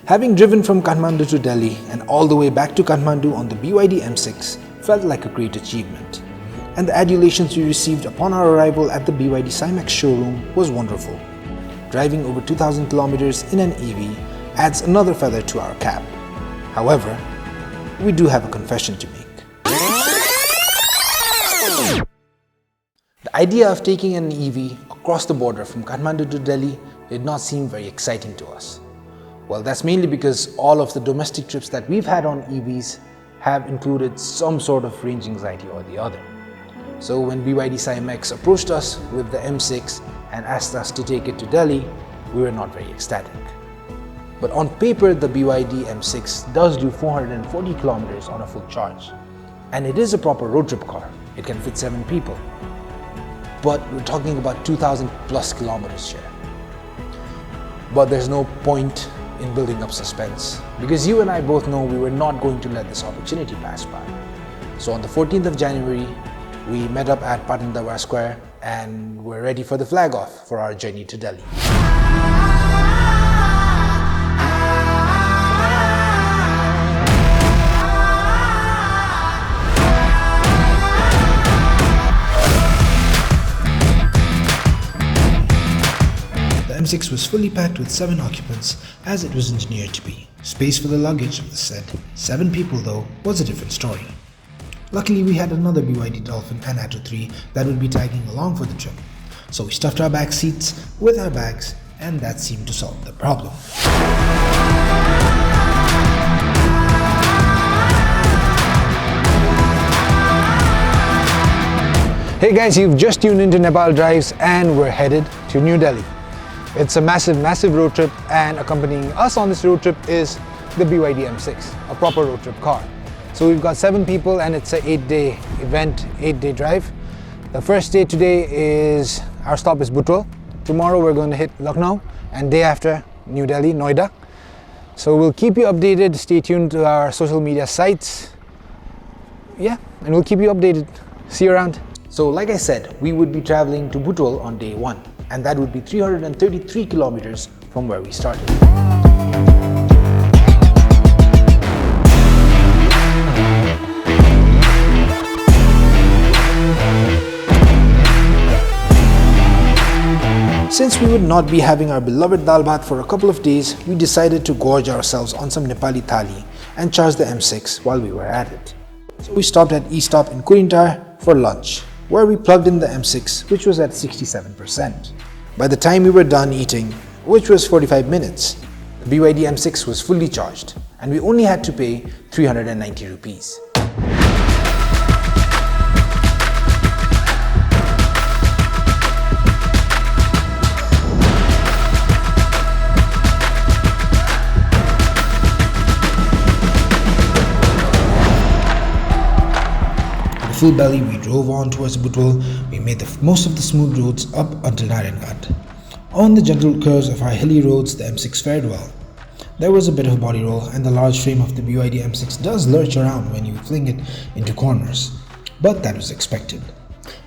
Having driven from Kathmandu to Delhi and all the way back to Kathmandu on the BYD M6 felt like a great achievement. And the adulations we received upon our arrival at the BYD Simex showroom was wonderful. Driving over 2,000 kilometers in an EV adds another feather to our cap. However, we do have a confession to make. The idea of taking an EV across the border from Kathmandu to Delhi did not seem very exciting to us. Well, that's mainly because all of the domestic trips that we've had on EVs have included some sort of range anxiety or the other. So when BYD Simex approached us with the M6 and asked us to take it to Delhi, we were not very ecstatic. But on paper, the BYD M6 does do 440 kilometers on a full charge. And it is a proper road trip car. It can fit 7 people. But we're talking about 2,000 plus kilometers share. But there's no point in building up suspense, because you and I both know we were not going to let this opportunity pass by. So on the 14th of January, we met up at Patandawar Square and we're ready for the flag off for our journey to Delhi. The M6 was fully packed with 7 occupants as it was engineered to be. Space for the luggage was said. 7 people though was a different story. Luckily we had another BYD Dolphin and Atto 3 that would be tagging along for the trip. So we stuffed our back seats with our bags and that seemed to solve the problem. Hey guys, you've just tuned into Nepal Drives and we're headed to New Delhi. It's a massive road trip, and accompanying us on this road trip is the BYD M6, a proper road trip car. So we've got 7 people and it's an 8-day event, 8-day drive. The first day today is, our stop is Butwal. Tomorrow we're going to hit Lucknow and day after New Delhi, Noida. So we'll keep you updated, stay tuned to our social media sites. Yeah, and we'll keep you updated. See you around. So like I said, we would be traveling to Butwal on day 1. And that would be 333 kilometers from where we started. Since we would not be having our beloved dal bhat for a couple of days, we decided to gorge ourselves on some Nepali thali and charge the M6 while we were at it. So we stopped at E-Stop in Kurintar for lunch, where we plugged in the M6, which was at 67%. By the time we were done eating, which was 45 minutes, the BYD M6 was fully charged and we only had to pay 390 rupees. Full belly, we drove on towards Butwal. We made the most of the smooth roads up until Narayangarh. On the gentle curves of our hilly roads, the M6 fared well. There was a bit of body roll and the large frame of the BYD M6 does lurch around when you fling it into corners. But that was expected.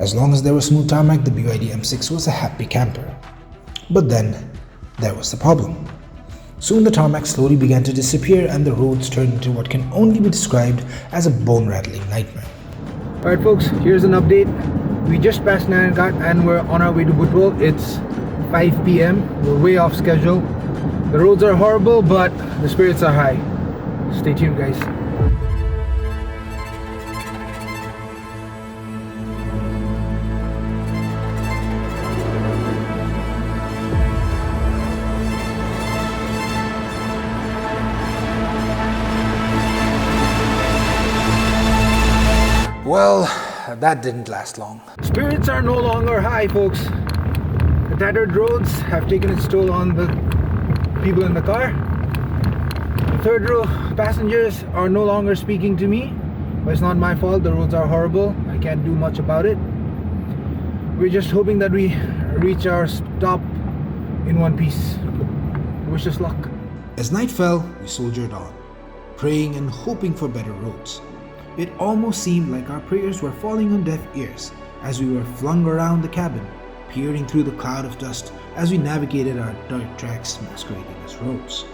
As long as there was smooth tarmac, the BYD M6 was a happy camper. But then, there was the problem. Soon the tarmac slowly began to disappear and the roads turned into what can only be described as a bone-rattling nightmare. Alright folks, here's an update. We just passed Narayangarh and we're on our way to Butwal. It's 5 PM. We're way off schedule. The roads are horrible, but the spirits are high. Stay tuned guys. Well, that didn't last long. Spirits are no longer high, folks. The tattered roads have taken its toll on the people in the car. The third row passengers are no longer speaking to me, but it's not my fault. The roads are horrible. I can't do much about it. We're just hoping that we reach our stop in one piece. Wish us luck. As night fell, we soldiered on, praying and hoping for better roads. It almost seemed like our prayers were falling on deaf ears as we were flung around the cabin, peering through the cloud of dust as we navigated our dirt tracks masquerading as roads.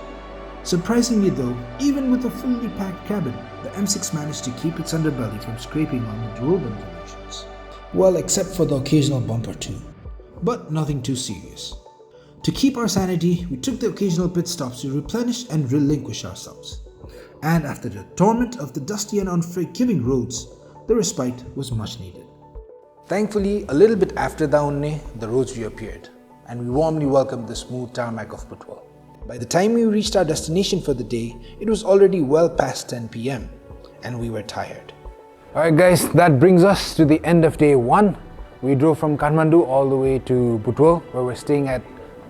Surprisingly though, even with a fully packed cabin, the M6 managed to keep its underbelly from scraping on the road undulations. Well, except for the occasional bump or two. But nothing too serious. To keep our sanity, we took the occasional pit stops to replenish and relinquish ourselves. And after the torment of the dusty and unforgiving roads, the respite was much needed. Thankfully, a little bit after Daunne, the roads reappeared, and we warmly welcomed the smooth tarmac of Butwal. By the time we reached our destination for the day, it was already well past 10 p.m. and we were tired. Alright guys, that brings us to the end of day 1. We drove from Kathmandu all the way to Butwal, where we're staying at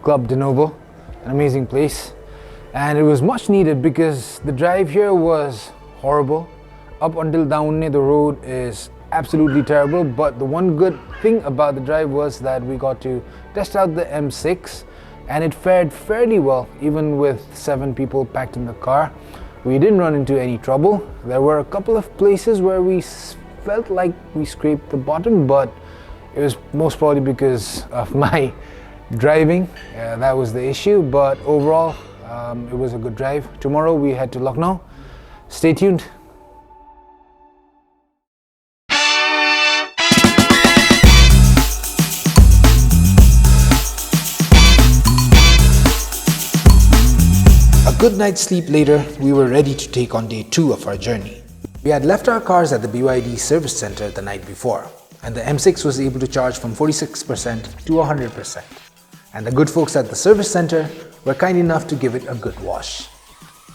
Club de Novo, an amazing place. And it was much needed because the drive here was horrible. Up until Daunne, the road is absolutely terrible, but the one good thing about the drive was that we got to test out the M6, and it fared fairly well, even with 7 people packed in the car. We didn't run into any trouble. There were a couple of places where we felt like we scraped the bottom, but it was most probably because of my driving. That was the issue, but overall it was a good drive. Tomorrow we head to Lucknow. Stay tuned. A good night's sleep later, we were ready to take on day 2 of our journey. We had left our cars at the BYD service center the night before, and the M6 was able to charge from 46% to 100%. And the good folks at the service center were kind enough to give it a good wash.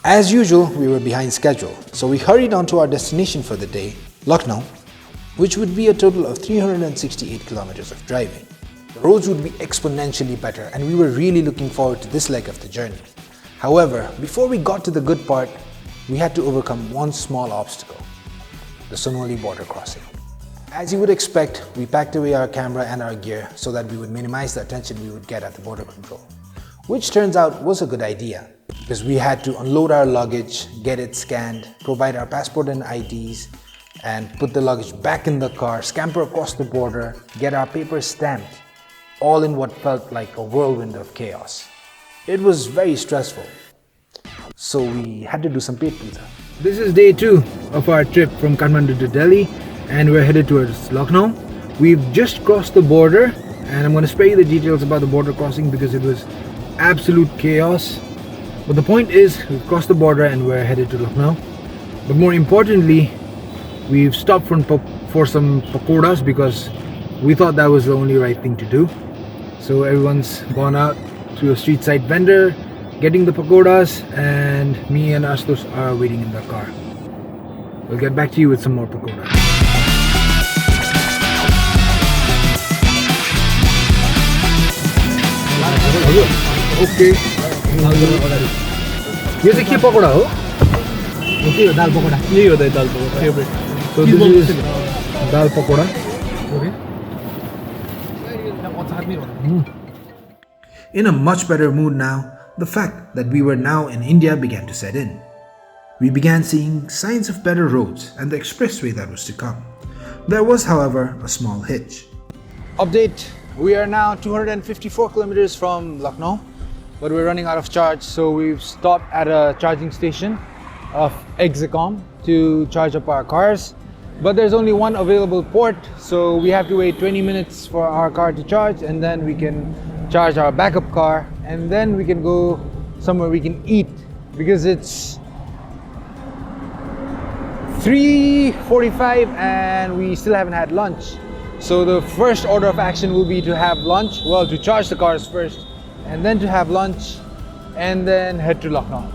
As usual, we were behind schedule, so we hurried on to our destination for the day, Lucknow, which would be a total of 368 kilometers of driving. The roads would be exponentially better, and we were really looking forward to this leg of the journey. However, before we got to the good part, we had to overcome one small obstacle, the Sonoli border crossing. As you would expect, we packed away our camera and our gear so that we would minimize the attention we would get at the border control, which turns out was a good idea because we had to unload our luggage, get it scanned, provide our passport and IDs, and put the luggage back in the car, scamper across the border, get our papers stamped, all in what felt like a whirlwind of chaos. It was very stressful, so we had to do some pet puja. This is day 2 of our trip from Kathmandu to Delhi, and we're headed towards Lucknow. We've just crossed the border, and I'm going to spare you the details about the border crossing because it was absolute chaos. But the point is, we've crossed the border and we're headed to Lucknow. But more importantly, we've stopped for some pakoras because we thought that was the only right thing to do. So everyone's gone out to a street side vendor, getting the pakoras, and me and Astos are waiting in the car. We'll get back to you with some more pakoras. Okay. This is pakoda, ho? Okay, dal pakoda. This is dal pakoda. Favorite. So this is dal pakoda. Okay. In a much better mood now, the fact that we were now in India began to set in. We began seeing signs of better roads and the expressway that was to come. There was, however, a small hitch. Update: we are now 254 kilometers from Lucknow, but we're running out of charge, so we've stopped at a charging station of Execom to charge up our cars. But there's only one available port, so we have to wait 20 minutes for our car to charge, and then we can charge our backup car, and then we can go somewhere we can eat, because it's 3:45 and we still haven't had lunch. So the first order of action will be to have lunch, well, to charge the cars first, and then to have lunch, and then head to Lucknow.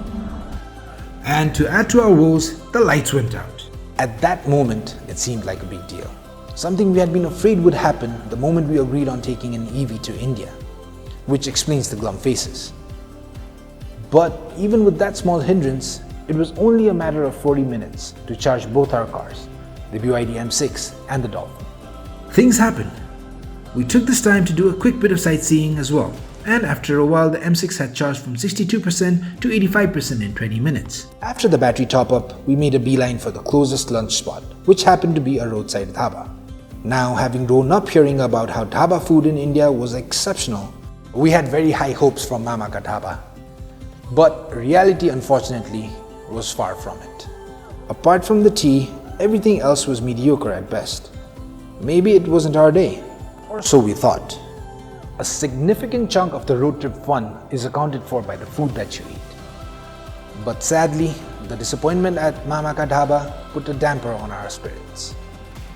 And to add to our woes, the lights went out. At that moment, it seemed like a big deal. Something we had been afraid would happen the moment we agreed on taking an EV to India, which explains the glum faces. But even with that small hindrance, it was only a matter of 40 minutes to charge both our cars, the BYD M6 and the Dolphin. Things happened. We took this time to do a quick bit of sightseeing as well, and after a while the M6 had charged from 62% to 85% in 20 minutes. After the battery top-up, we made a beeline for the closest lunch spot, which happened to be a roadside dhaba. Now, having grown up hearing about how dhaba food in India was exceptional, we had very high hopes from Mama Ka Dhaba. But reality, unfortunately, was far from it. Apart from the tea, everything else was mediocre at best. Maybe it wasn't our day, or so we thought. A significant chunk of the road trip fun is accounted for by the food that you eat. But sadly, the disappointment at Mama Ka Dhaba put a damper on our spirits.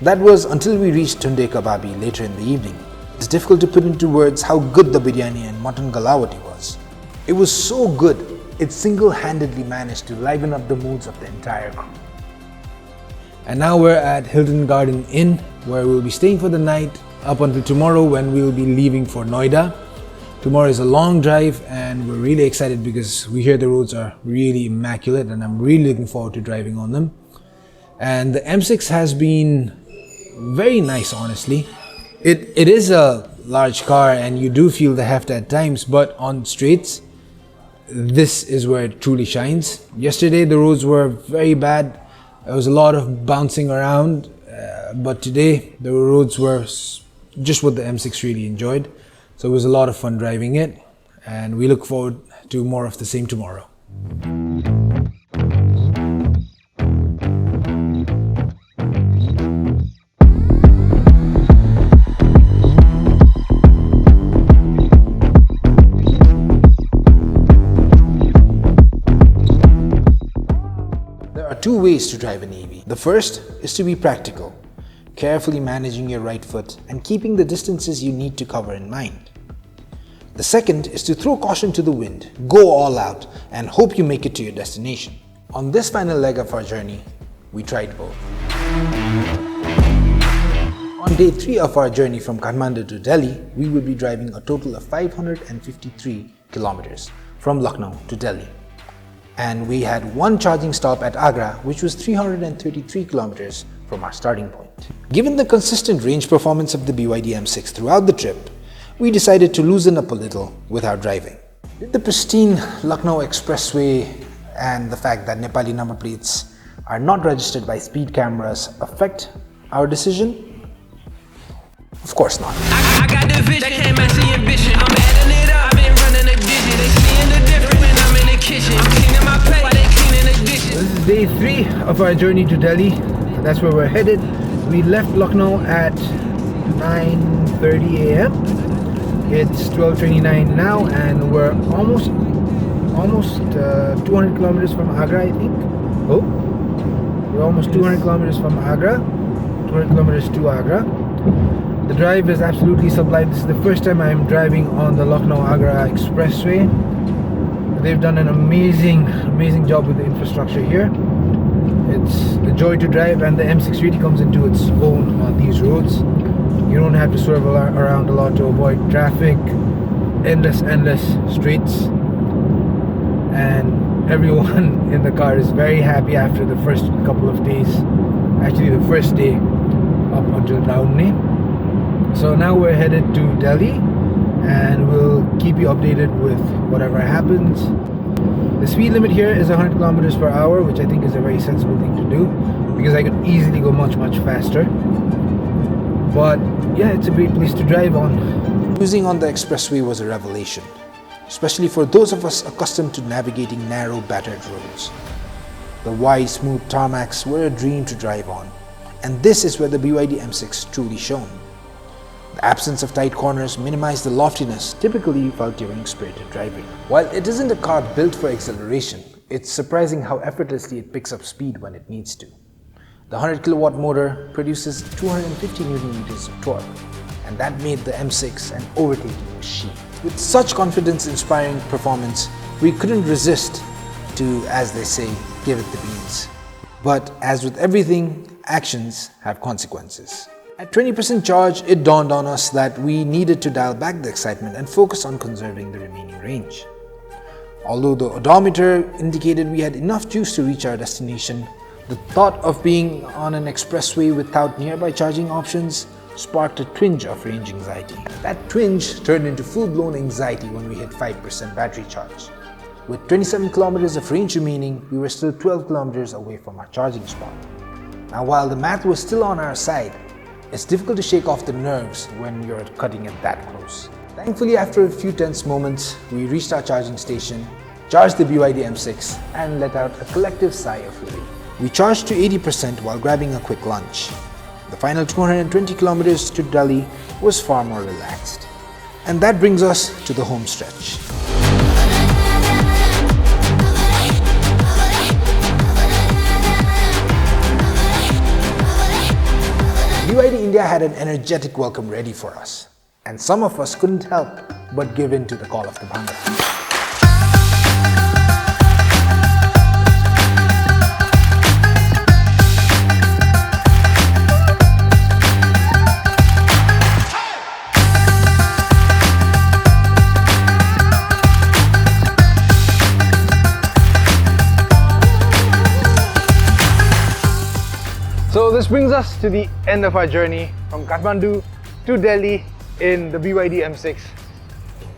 That was until we reached Tunde Kababi later in the evening. It's difficult to put into words how good the biryani and mutton galawati was. It was so good, it single-handedly managed to liven up the moods of the entire crew. And now we're at Hilton Garden Inn, where we'll be staying for the night up until tomorrow when we'll be leaving for Noida. Tomorrow is a long drive and we're really excited because we hear the roads are really immaculate and I'm really looking forward to driving on them. And the M6 has been very nice, honestly. It is a large car and you do feel the heft at times, but on straights, this is where it truly shines. Yesterday the roads were very bad. There was a lot of bouncing around, but today the roads were just what the M6 really enjoyed. So it was a lot of fun driving it, and we look forward to more of the same tomorrow. There are two ways to drive an EV. The first is to be practical, carefully managing your right foot and keeping the distances you need to cover in mind. The second is to throw caution to the wind, go all out, and hope you make it to your destination. On this final leg of our journey, we tried both. On day 3 of our journey from Kathmandu to Delhi, we will be driving a total of 553 kilometers from Lucknow to Delhi. And we had one charging stop at Agra, which was 333 kilometers from our starting point. Given the consistent range performance of the BYD M6 throughout the trip, we decided to loosen up a little with our driving. Did the pristine Lucknow Expressway and the fact that Nepali number plates are not registered by speed cameras affect our decision? Of course not. I got the vision, they can't match the ambition. I'm adding it up, I've been running a digit. They seeing the difference when I'm in the kitchen. I'm cleaning my plate while they cleaning the dishes. This is day 3 of our journey to Delhi. That's where we're headed. We left Lucknow at 9:30 a.m. It's 12:29 now and we're almost 200 kilometers from Agra, I think. Oh, we're almost 200 kilometers from Agra, 200 kilometers to Agra. The drive is absolutely sublime. This is the first time I'm driving on the Lucknow-Agra Expressway. They've done an amazing job with the infrastructure here. It's a joy to drive and the M6 really comes into its own on these roads. You don't have to swerve around a lot to avoid traffic, endless streets, and everyone in the car is very happy after the first couple of days, actually the first day up until Rauni. So now we're headed to Delhi and we'll keep you updated with whatever happens. The speed limit here is 100 kilometers per hour, which I think is a very sensible thing to do because I could easily go much faster. But yeah, it's a great place to drive on. Cruising on the expressway was a revelation, especially for those of us accustomed to navigating narrow, battered roads. The wide, smooth tarmacs were a dream to drive on, and this is where the BYD M6 truly shone. The absence of tight corners minimized the loftiness typically felt during spirited driving. While it isn't a car built for acceleration, it's surprising how effortlessly it picks up speed when it needs to. The 100 kilowatt motor produces 250 Newton meters of torque, and that made the M6 an overtaking machine. With such confidence-inspiring performance, we couldn't resist to, as they say, give it the beans. But as with everything, actions have consequences. At 20% charge, it dawned on us that we needed to dial back the excitement and focus on conserving the remaining range. Although the odometer indicated we had enough juice to reach our destination, the thought of being on an expressway without nearby charging options sparked a twinge of range anxiety. That twinge turned into full-blown anxiety when we hit 5% battery charge. With 27 kilometers of range remaining, we were still 12 kilometers away from our charging spot. Now, while the math was still on our side, it's difficult to shake off the nerves when you're cutting it that close. Thankfully, after a few tense moments, we reached our charging station, charged the BYD M6 and let out a collective sigh of relief. We charged to 80% while grabbing a quick lunch. The final 220 kilometers to Delhi was far more relaxed. And that brings us to the home stretch. BYD India had an energetic welcome ready for us, and some of us couldn't help but give in to the call of the Bhangra. So this brings us to the end of our journey from Kathmandu to Delhi in the BYD M6.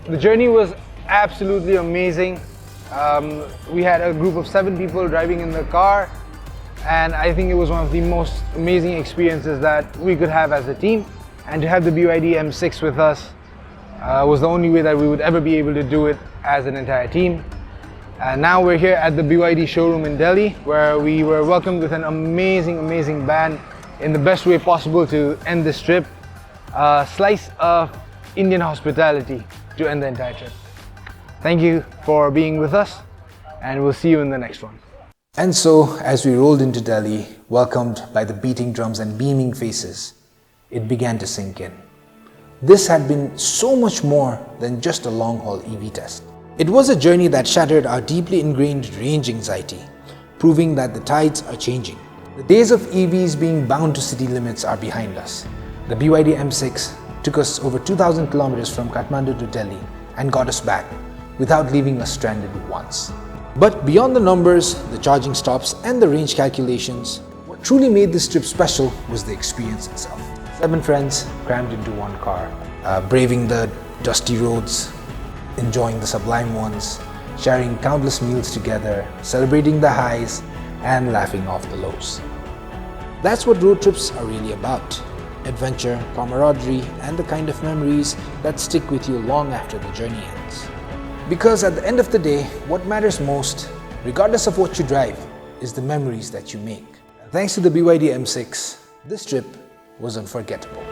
The journey was absolutely amazing. We had a group of 7 people driving in the car, and I think it was one of the most amazing experiences that we could have as a team. And to have the BYD M6 with us was the only way that we would ever be able to do it as an entire team. And now we're here at the BYD showroom in Delhi, where we were welcomed with an amazing band in the best way possible to end this trip. A slice of Indian hospitality to end the entire trip. Thank you for being with us, and we'll see you in the next one. And so, as we rolled into Delhi, welcomed by the beating drums and beaming faces, it began to sink in. This had been so much more than just a long-haul EV test. It was a journey that shattered our deeply ingrained range anxiety, proving that the tides are changing. The days of EVs being bound to city limits are behind us. The BYD M6 took us over 2,000 kilometers from Kathmandu to Delhi and got us back without leaving us stranded once. But beyond the numbers, the charging stops and the range calculations, what truly made this trip special was the experience itself. 7 friends crammed into one car, braving the dusty roads, enjoying the sublime ones, sharing countless meals together, celebrating the highs and laughing off the lows. That's what road trips are really about. Adventure, camaraderie, and the kind of memories that stick with you long after the journey ends. Because at the end of the day, what matters most, regardless of what you drive, is the memories that you make. And thanks to the BYD M6, this trip was unforgettable.